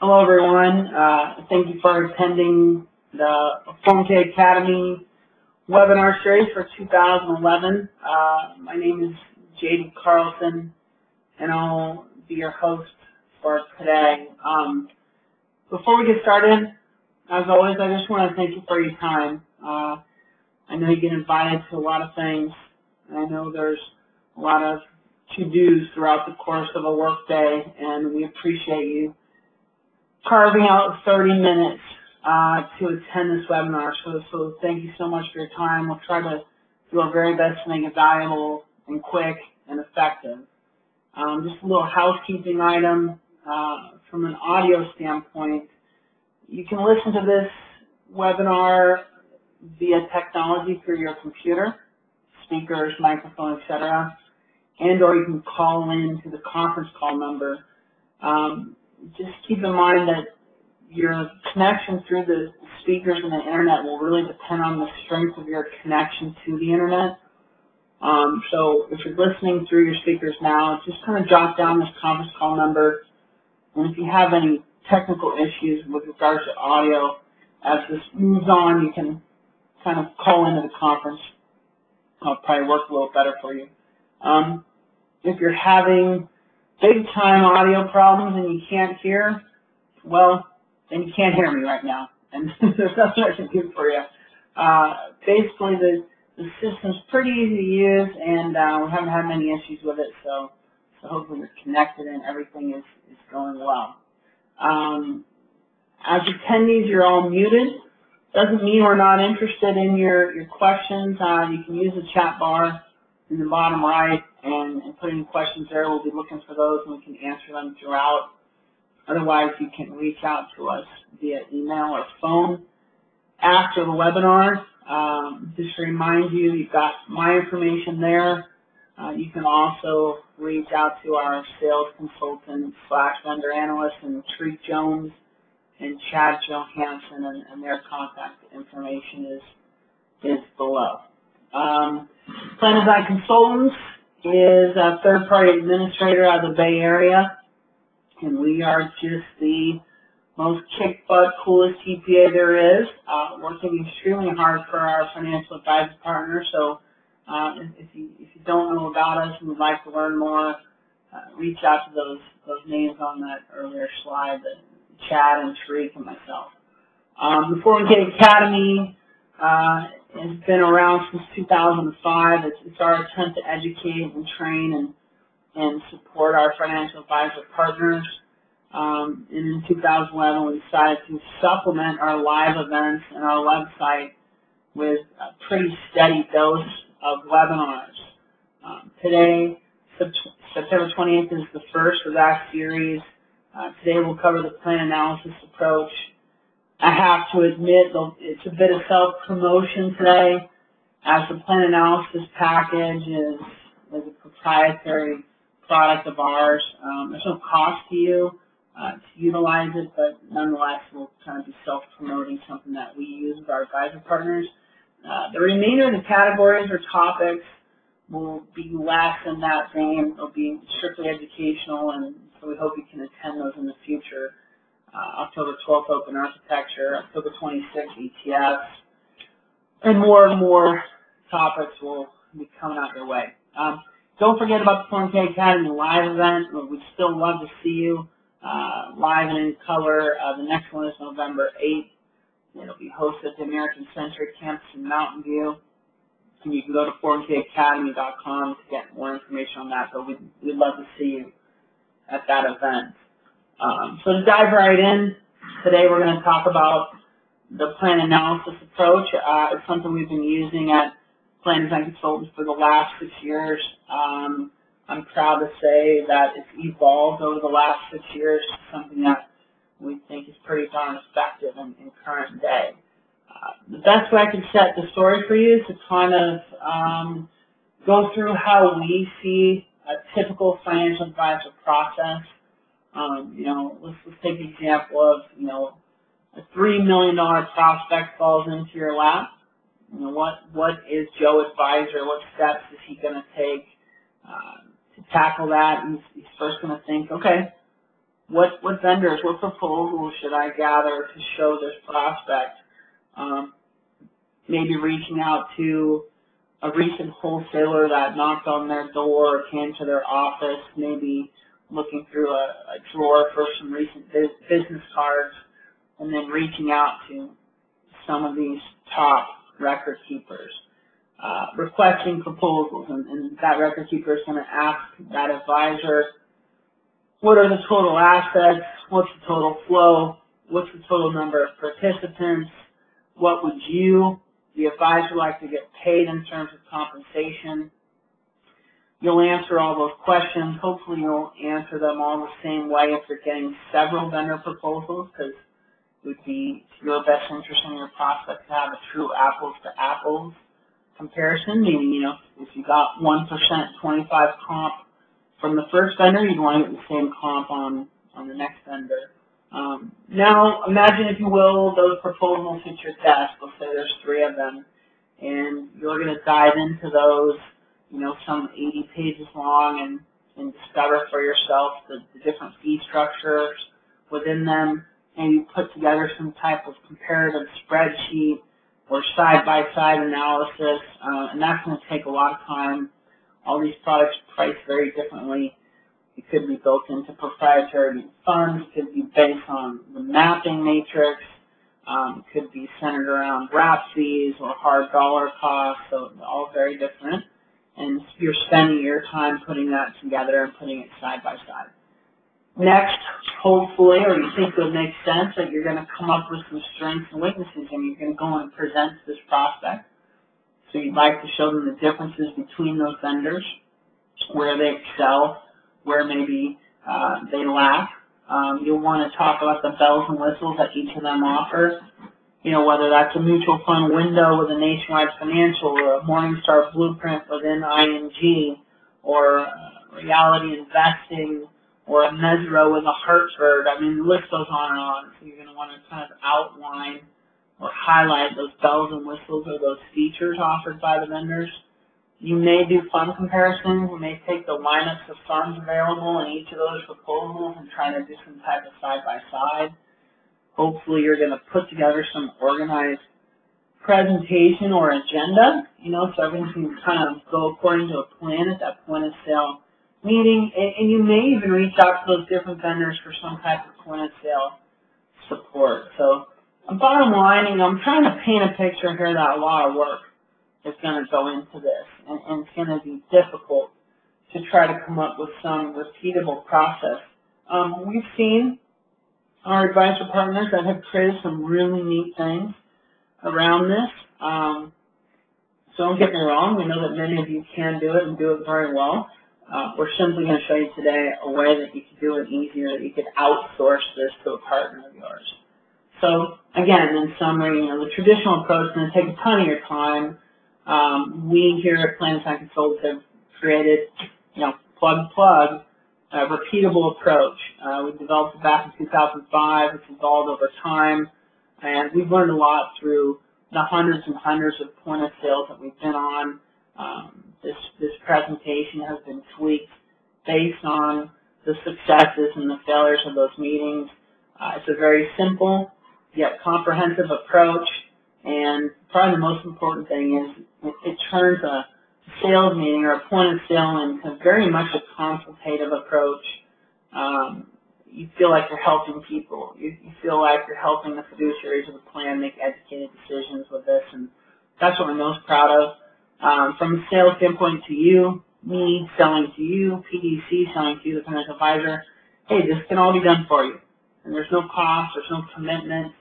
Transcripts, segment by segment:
Hello, everyone. Thank you for attending the 401k Academy webinar series for 2011. My name is J.D. Carlson, and I'll be your host for today. Before we get started, as always, I just want to thank you for your time. I know you get invited to a lot of things, and I know there's a lot of to-dos throughout the course of a work day, and we appreciate you carving out 30 minutes to attend this webinar. So thank you so much for your time. We'll try to do our very best to make it valuable and quick and effective. Just a little housekeeping item from an audio standpoint. You can listen to this webinar via technology through your computer, speakers, microphone, etc., and or you can call in to the conference call number. Just keep in mind that your connection through the speakers and the internet will really depend on the strength of your connection to the internet. So if you're listening through your speakers now, just kind of jot down this conference call number, and if you have any technical issues with regards to audio, as this moves on, you can kind of call into the conference. It'll probably work a little better for you. If you're having big-time audio problems and you can't hear, well, then you can't hear me right now, and there's nothing I can do for you. Basically, the system's pretty easy to use, and we haven't had many issues with it, so hopefully you're connected and everything is going well. As attendees, you're all muted. Doesn't mean we're not interested in your questions. You can use the chat bar in the bottom right and put any questions there. We'll be looking for those and we can answer them throughout. Otherwise, you can reach out to us via email or phone after the webinar. Just to remind you, you've got my information there. You can also reach out to our sales consultant / vendor analyst and Treat Jones and Chad Johansson, and their contact information is below. Plan Design Consultants is a third-party administrator out of the Bay Area, and we are just the most kick-butt, coolest TPA there is, working extremely hard for our financial advisor partners. So if you don't know about us and would like to learn more, reach out to those names on that earlier slide, Chad and Tariq and myself. The 401k Academy has been around since 2005. It's our attempt to educate and train and support our financial advisor partners. And in 2011, we decided to supplement our live events and our website with a pretty steady dose of webinars. Today, September 28th, is the first of that series. Today we'll cover the plan analysis approach. I have to admit, it's a bit of self-promotion today, as the plan analysis package is a proprietary product of ours. There's no cost to you to utilize it, but nonetheless, we'll kind of be self-promoting something that we use with our advisor partners. The remainder of the categories or topics will be less in that vein. They'll be strictly educational, and so we hope you can attend those in the future. October 12th, Open Architecture, October 26th, ETFs, and more topics will be coming out your way. Don't forget about the 401k Academy live event. We'd still love to see you live and in color. The next one is November 8th. It'll be hosted at the American Century Campus in Mountain View. And you can go to 401kacademy.com to get more information on that, but we'd love to see you at that event. So to dive right in, today we're going to talk about the plan analysis approach. It's something we've been using at Plan Design Consultants for the last 6 years. I'm proud to say that it's evolved over the last 6 years to something that we think is pretty darn effective in current day. The best way I can set the story for you is to kind of go through how we see a typical financial advisor process. Let's take the example of, a $3 million prospect falls into your lap. What is Joe Advisor? What steps is he going to take to tackle that? He's first going to think, okay, what vendors, what proposals should I gather to show this prospect? Maybe reaching out to a recent wholesaler that knocked on their door or came to their office, maybe looking through a drawer for some recent business cards, and then reaching out to some of these top record keepers, requesting proposals, and that record keeper is going to ask that advisor, what are the total assets, what's the total flow, what's the total number of participants, what would you, the advisor, like to get paid in terms of compensation. You'll answer all those questions. Hopefully you'll answer them all the same way if you're getting several vendor proposals, because it would be to your best interest in your prospect to have a true apples-to-apples comparison, meaning, you know, if you got 1%, 25 comp from the first vendor, you'd want to get the same comp on the next vendor. Now, imagine, if you will, those proposals hit your desk. Let's say there's 3 of them, and you're going to dive into those, you know, some 80 pages long, and discover for yourself the different fee structures within them, and you put together some type of comparative spreadsheet or side-by-side analysis, and that's going to take a lot of time. All these products price very differently. It could be built into proprietary funds. It could be based on the mapping matrix. It could be centered around wrap fees or hard dollar costs, so all very different. And you're spending your time putting that together and putting it side by side. Next, hopefully, or you think it would make sense, that you're going to come up with some strengths and weaknesses, and you're going to go and present to this prospect. So you'd like to show them the differences between those vendors, where they excel, where maybe they lack. You'll want to talk about the bells and whistles that each of them offer. You know, whether that's a mutual fund window with a Nationwide Financial, or a Morningstar Blueprint within ING, or Reality Investing, or a Mesro with a Hartford. I mean, the list goes on and on. So you're going to want to kind of outline or highlight those bells and whistles or those features offered by the vendors. You may do fund comparisons. You may take the lineups of funds available in each of those proposals and try to do some type of side-by-side. Hopefully you're going to put together some organized presentation or agenda, you know, so everything can kind of go according to a plan at that point of sale meeting. And you may even reach out to those different vendors for some type of point of sale support. So bottom line, you know, I'm trying to paint a picture here that a lot of work is going to go into this, and it's going to be difficult to try to come up with some repeatable process. We've seen our advisor partners that have created some really neat things around this. So don't get me wrong, we know that many of you can do it and do it very well. We're simply going to show you today a way that you can do it easier, that you could outsource this to a partner of yours. So again, in summary, you know, the traditional approach is going to take a ton of your time. We here at Plan Design Consultative created, you know, plug, a repeatable approach. We developed it back in 2005. It's evolved over time, and we've learned a lot through the hundreds and hundreds of point of sales that we've been on. This presentation has been tweaked based on the successes and the failures of those meetings. It's a very simple yet comprehensive approach, and probably the most important thing is it turns a sales meeting or a point of sale into very much a consultative approach. You feel like you're helping people. You feel like you're helping the fiduciaries of the plan make educated decisions with this, and that's what we're most proud of. From a sales standpoint to you, me selling to you, PDC selling to you, the financial advisor, hey, this can all be done for you. And there's no cost, there's no commitment.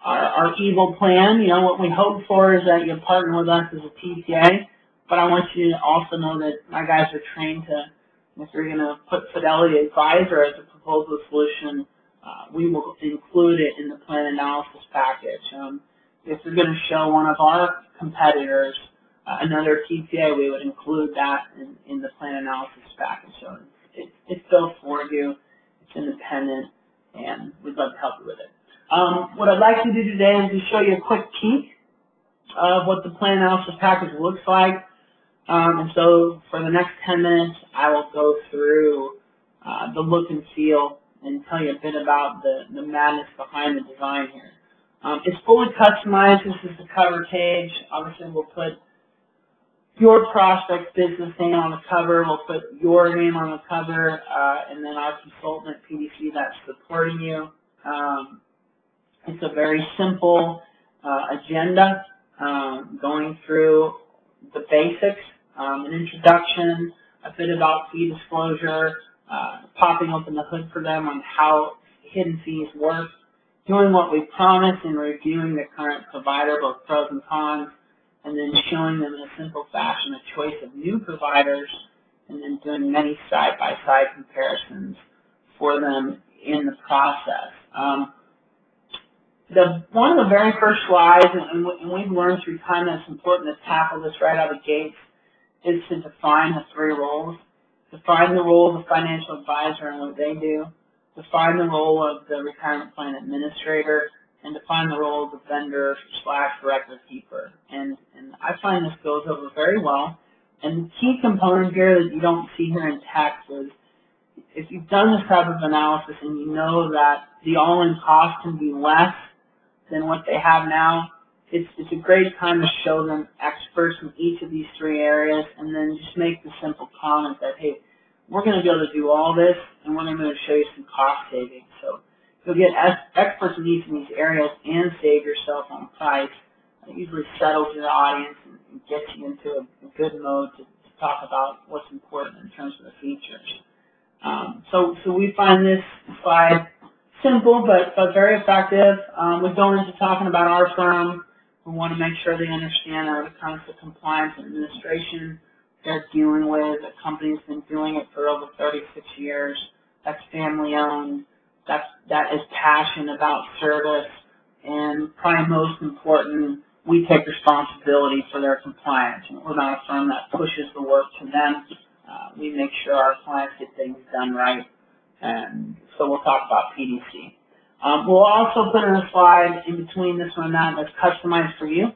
Our evil plan, you know, what we hope for is that you partner with us as a TPA, but I want you to also know that my guys are trained to, if you're going to put Fidelity Advisor as a proposal solution, we will include it in the plan analysis package. If you're going to show one of our competitors another TPA, we would include that in the plan analysis package. So it's built for you, it's independent, and we'd love to help you with it. What I'd like to do today is to show you a quick peek of what the plan analysis package looks like. And so for the next 10 minutes, I will go through the look and feel, and tell you a bit about the madness behind the design here. It's fully customized. This is the cover page. Obviously, we'll put your prospect's business name on the cover. We'll put your name on the cover, and then our consultant at PDC that's supporting you. It's a very simple agenda, going through the basics, an introduction, a bit about fee disclosure, popping open the hood for them on how hidden fees work, doing what we promised and reviewing the current provider, both pros and cons, and then showing them in a simple fashion a choice of new providers, and then doing many side-by-side comparisons for them in the process. One of the very first slides, and we've learned through time that it's important to tackle this right out of the gates, is to define the three roles. Define the role of the financial advisor and what they do. Define the role of the retirement plan administrator, and define the role of the vendor / record keeper. And I find this goes over very well. And the key component here that you don't see here in text is, if you've done this type of analysis and you know that the all-in cost can be less than what they have now, it's a great time to show them experts in each of these three areas, and then just make the simple comment that, hey, we're going to be able to do all this, and we're going to show you some cost savings. So you'll get experts in each of these areas and save yourself on price. It usually settles your audience and gets you into a good mode to talk about what's important in terms of the features. So we find this slide simple but very effective. We go into talking about our firm. We want to make sure they understand when it comes to compliance and administration they're dealing with. The company's been doing it for over 36 years. That's family owned. That is passion about service, and probably most important, we take responsibility for their compliance. And we're not a firm that pushes the work to them. We make sure our clients get things done right. And so we'll talk about PDC. We'll also put in a slide in between this one and that that's customized for you.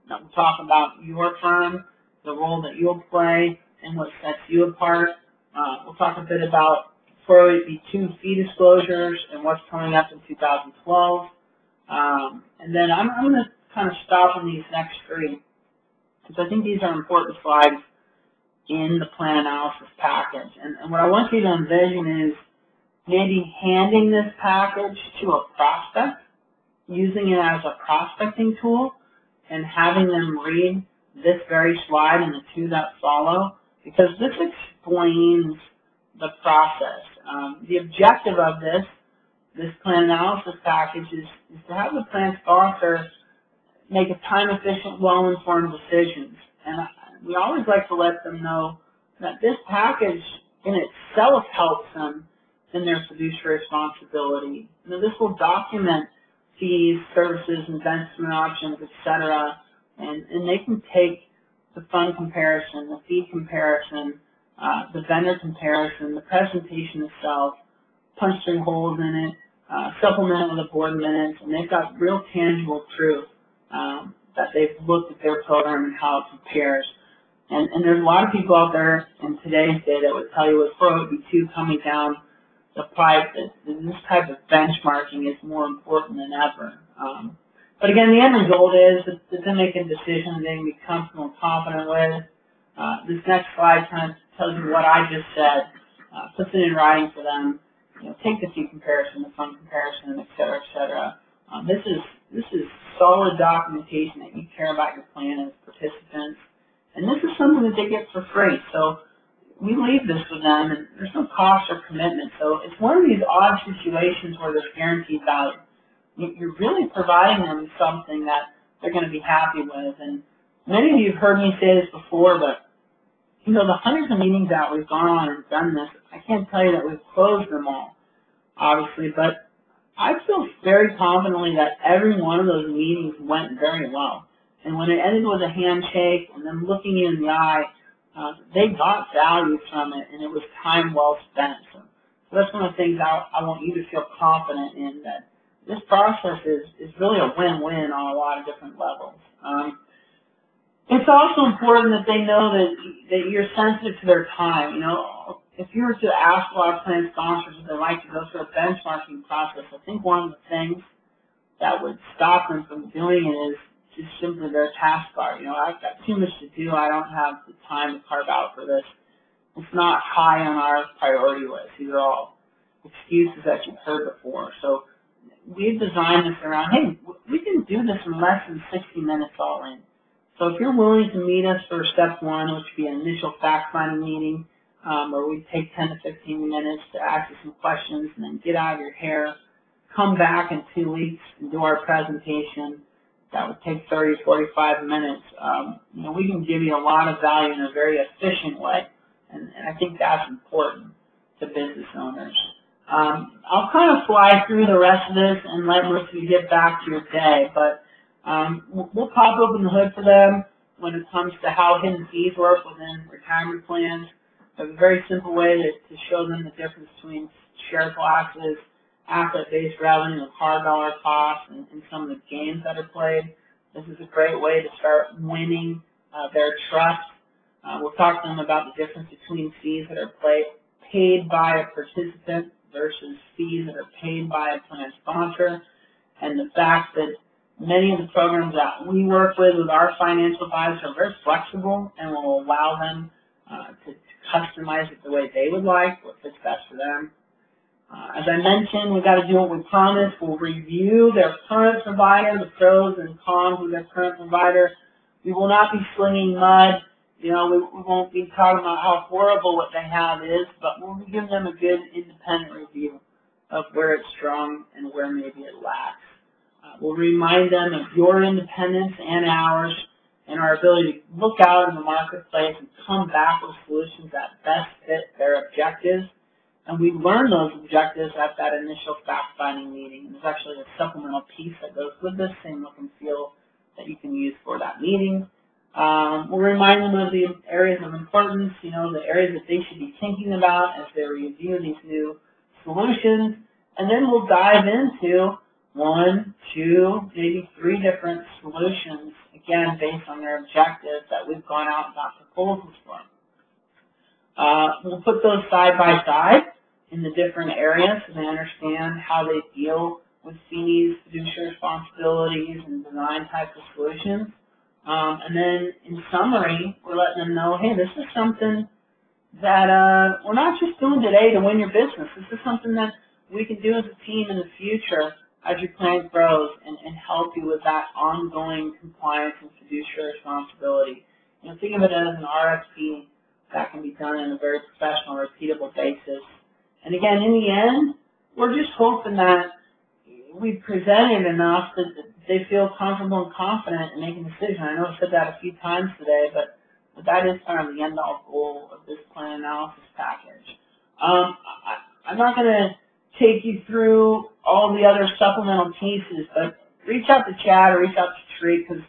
We'll talk about your firm, the role that you'll play, and what sets you apart. We'll talk a bit about 408B2 fee disclosures and what's coming up in 2012. And then I'm going to kind of stop on these next three, because I think these are important slides in the plan analysis package. And what I want you to envision is maybe handing this package to a prospect, using it as a prospecting tool, and having them read this very slide and the two that follow, because this explains the process. The objective of this plan analysis package is to have the plan sponsor make a time-efficient, well-informed decisions. And we always like to let them know that this package in itself helps them in their fiduciary responsibility. Now, this will document fees, services, investment options, etc., and they can take the fund comparison, the fee comparison, the vendor comparison, the presentation itself, punch through holes in it, supplement it with the board minutes, and they've got real tangible proof that they've looked at their program and how it compares. And there's a lot of people out there in today's day that would tell you with 408B2 coming down the pipe that this type of benchmarking is more important than ever. But again, the end result is that they make a decision they can be comfortable and confident with. This next slide kind of tells you what I just said, puts it in writing for them. Take the fee comparison, the fund comparison, et cetera, et cetera. This is solid documentation that you care about your plan as participants, and this is something that they get for free. So we leave this with them, and there's no cost or commitment. So it's one of these odd situations where there's guaranteed value. You're really providing them something that they're going to be happy with. And many of you have heard me say this before, but the hundreds of meetings that we've gone on and done this, I can't tell you that we've closed them all, obviously, but I feel very confidently that every one of those meetings went very well. And when it ended with a handshake and them looking you in the eye, they got value from it, and it was time well spent. So that's one of the things I want you to feel confident in, that this process is really a win-win on a lot of different levels. It's also important that they know that you're sensitive to their time. if you were to ask a lot of plan sponsors if they like to go through a benchmarking process, I think one of the things that would stop them from doing it is just simply their task bar. You know, I've got too much to do. I don't have the time to carve out for this. It's not high on our priority list. These are all excuses that you've heard before. So we've designed this around, hey, we can do this in less than 60 minutes all in. So if you're willing to meet us for step one, which would be an initial fact-finding meeting, where we take 10 to 15 minutes to ask you some questions and then get out of your hair, come back in 2 weeks and do our presentation. That would take 30, 45 minutes. You know, we can give you a lot of value in a very efficient way, and I think that's important to business owners. I'll kind of fly through the rest of this and let most of you get back to your day, but we'll pop open the hood for them when it comes to how hidden fees work within retirement plans. We have a very simple way to show them the difference between share classes, asset-based revenue, and hard dollar costs, and some of the games that are played. This is a great way to start winning their trust. We'll talk to them about the difference between fees that are paid by a participant versus fees that are paid by a plan sponsor, and the fact that many of the programs that we work with our financial advisors are very flexible and will allow them to customize it the way they would like, what fits best for them. As I mentioned, we've got to do what we promised. We'll review their current provider, the pros and cons of their current provider. We will not be slinging mud. You know, we won't be talking about how horrible what they have is, but we'll give them a good independent review of where it's strong and where maybe it lacks. We'll remind them of your independence and ours and our ability to look out in the marketplace and come back with solutions that best fit their objectives. And we learn those objectives at that initial fact-finding meeting. And there's actually a supplemental piece that goes with this, same look and feel, that you can use for that meeting. We'll remind them of the areas of importance, you know, the areas that they should be thinking about as they review these new solutions. And then we'll dive into 1, 2, maybe 3 different solutions, again, based on their objectives that we've gone out and got proposals for. We'll put those side by side in the different areas so they understand how they deal with fees, fiduciary responsibilities, and design types of solutions. And then, in summary, we're letting them know, hey, this is something that we're not just doing today to win your business. This is something that we can do as a team in the future as your plan grows and help you with that ongoing compliance and fiduciary responsibility. You know, think of it as an RFP that can be done on a very professional, repeatable basis. And again, in the end, we're just hoping that we've presented enough that they feel comfortable and confident in making a decision. I know I've said that a few times today, but that is kind of the end-all goal of this plan analysis package. I'm not going to take you through all the other supplemental pieces, but reach out to Chad or reach out to Tree, because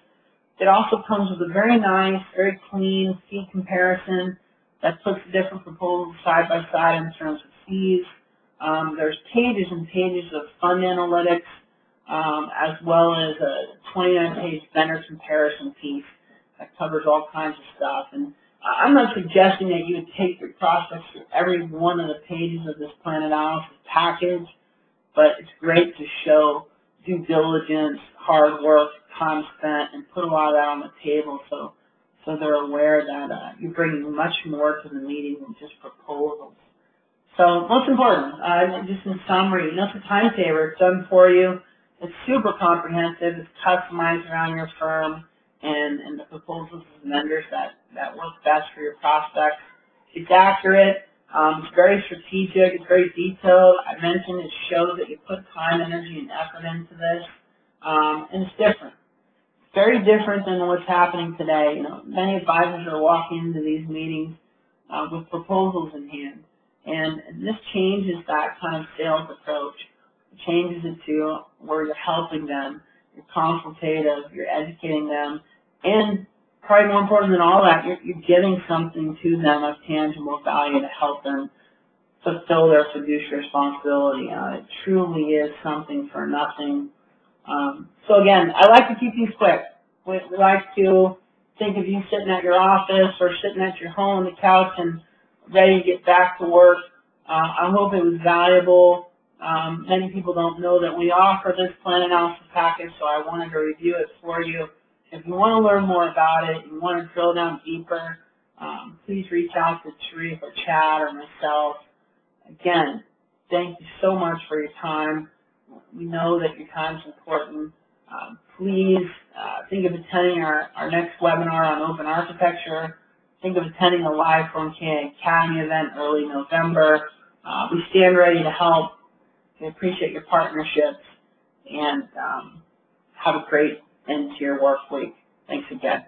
it also comes with a very nice, very clean fee comparison that puts the different proposals side by side in terms of fees. There's pages and pages of fund analytics, as well as a 29-page vendor comparison piece that covers all kinds of stuff. And I'm not suggesting that you would take your prospects through every one of the pages of this plan analysis package, but it's great to show due diligence, hard work, time spent, and put a lot of that on the table so they're aware that you're bringing much more to the meeting than just proposals. So most important, just in summary, you know, it's a time saver. It's done for you. It's super comprehensive. It's customized around your firm and the proposals and vendors that work best for your prospects. It's accurate. It's very strategic. It's very detailed. I mentioned it shows that you put time, energy, and effort into this. And it's different. It's very different than what's happening today. You know, many advisors are walking into these meetings with proposals in hand. And this changes that kind of sales approach. It changes it to where you're helping them, you're consultative, you're educating them, and probably more important than all that, you're giving something to them of tangible value to help them fulfill their fiduciary responsibility. It truly is something for nothing. So again, I like to keep these quick. We like to think of you sitting at your office or sitting at your home on the couch and ready to get back to work. I hope it was valuable. Many people don't know that we offer this plan analysis package, so I wanted to review it for you. If you want to learn more about it, you want to drill down deeper, please reach out to Sharif or Chad or myself. Again, thank you so much for your time. We know that your time is important. Please think of attending our next webinar on open architecture. Think of attending the live 401k Academy event early November. We stand ready to help. We appreciate your partnerships, and have a great end to your work week. Thanks again.